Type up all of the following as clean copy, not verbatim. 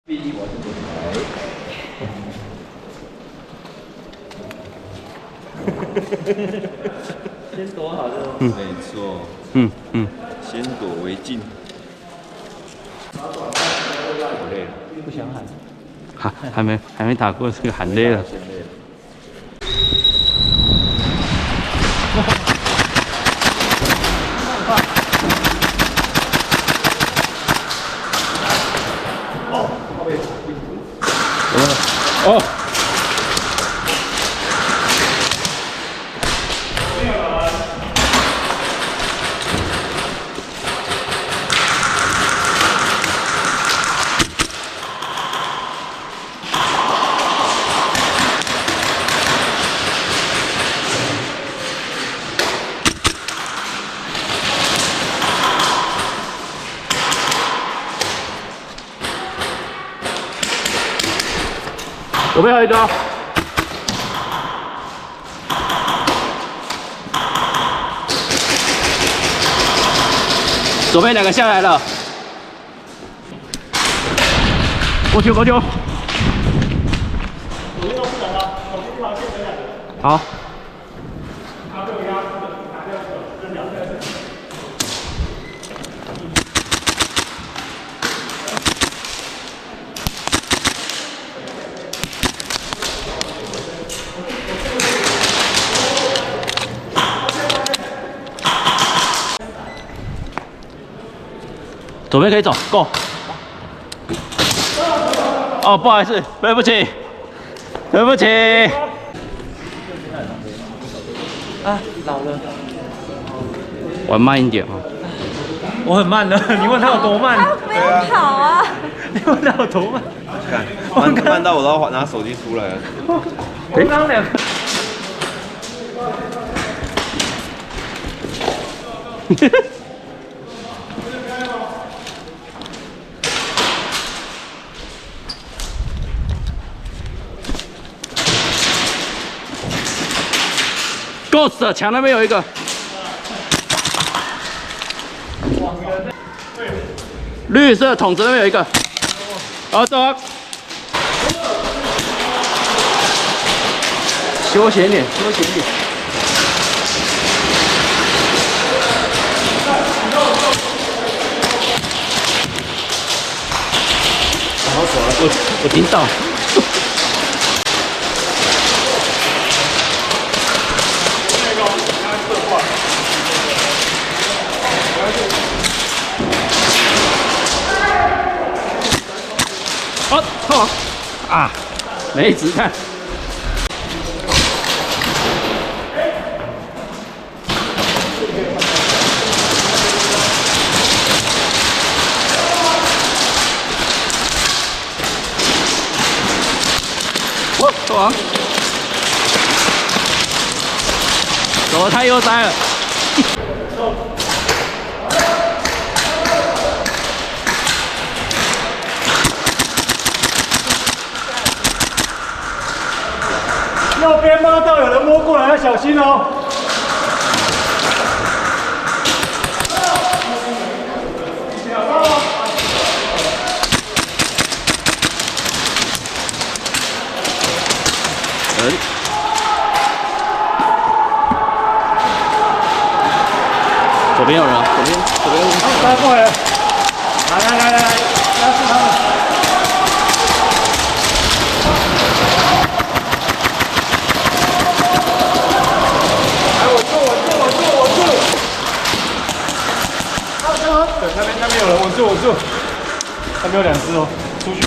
第一完成先躲好就。没错。先躲为敬。我累了，不想喊。还没打过这个喊累了。哦。左边还有一个。左边2个下来了。过去。好。左边可以走 ，Go。哦，不好意思，对不起。啊，老了。玩慢一点啊。我很慢的，你问他有多慢？他没有跑啊。你问他有多慢？慢到我都要拿手机出来了。我刚刚2个。Ghost 墙那边有一个。绿色筒子那边有一个。好，走啊。休闲点。好走了，我听到。哦，啊，没子弹。走啊！走得太悠哉了。右边妈到有人摸过来，要小心哦。左边有人，左边。拉过来，来，要是他们。对，那边有人，稳住，那边有2只哦，出去。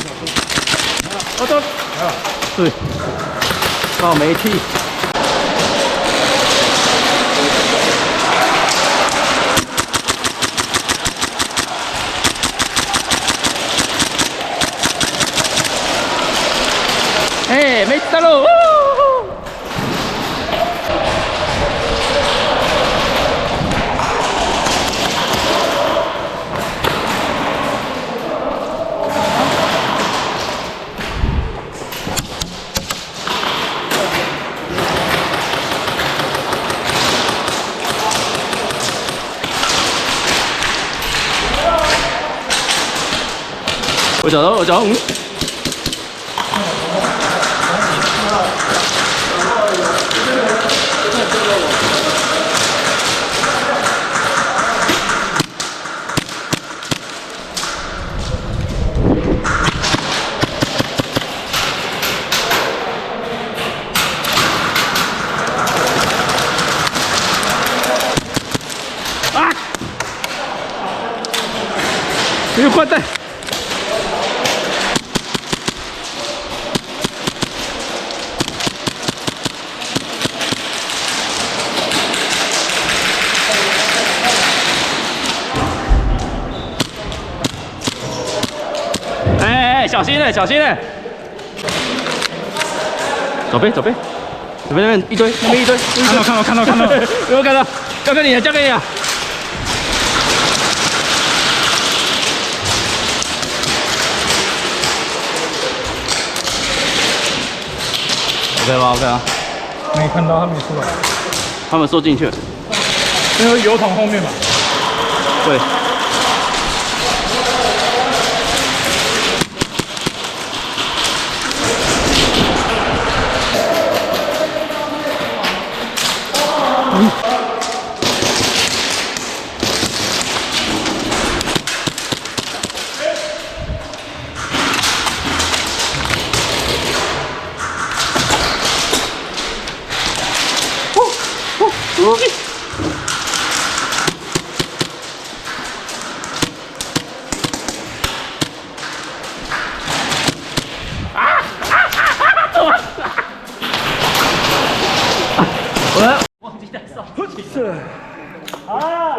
我走。对，靠没气。哎，没打喽！我找到，个换弹。哎，小心嘞，小心嘞！左边，左边，左边那边一堆，那边一堆。看到，有没有看到？交给你了，交给你了。OK 吧 ，OK 啊。没看到，他没出来。他们缩进去了。那个油桶后面嘛。对。忘记带扫帚。是。啊！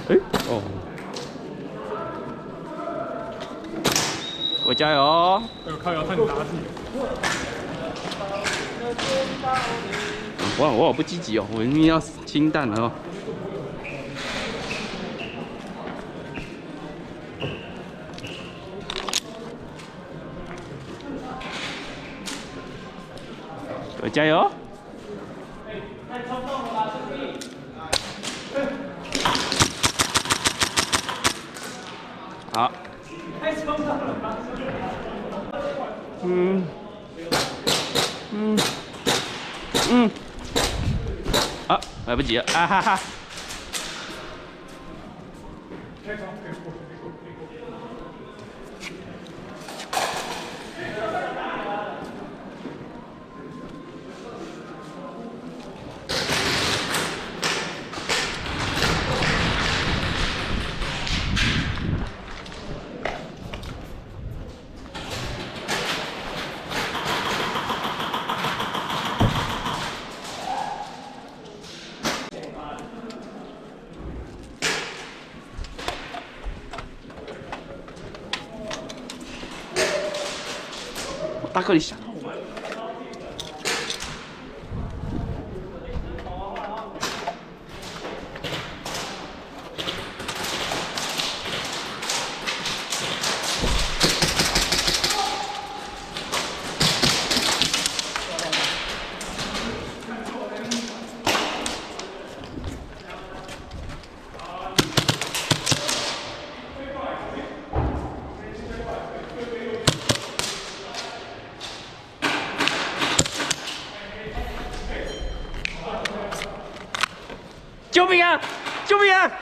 哎，哦。各位加油！靠摇看你打自己。我好不积极哦，我明明要清淡了哦。各位加油！好。啊，来不及了，啊哈哈！大哥，你吓到我了！救命啊！救命啊！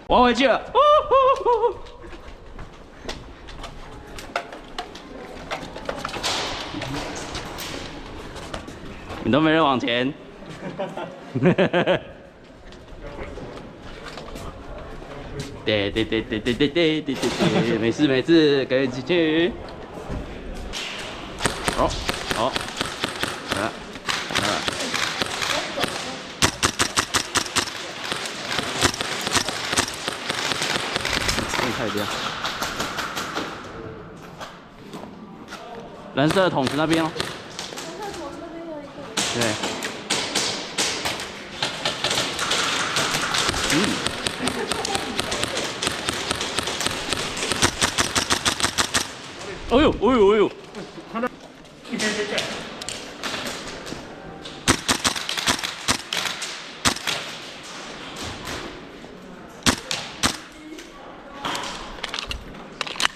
我回去了。你都没人往前。对，没事没事，可以继续。好，好，来了，来了。太亮。蓝色的筒子那边哦。对。哎呦，哎呦，哎呦！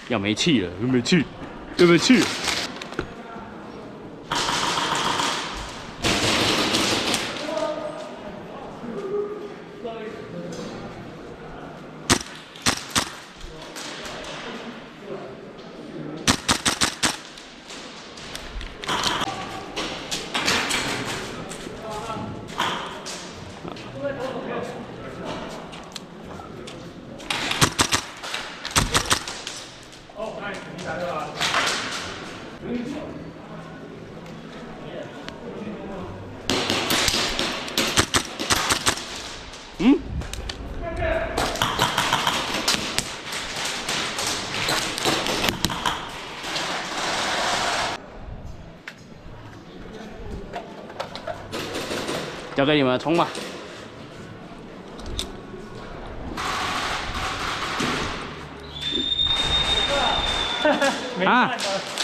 要没气了，没气。对不起。嗯，交给你们冲吧。没啊看的。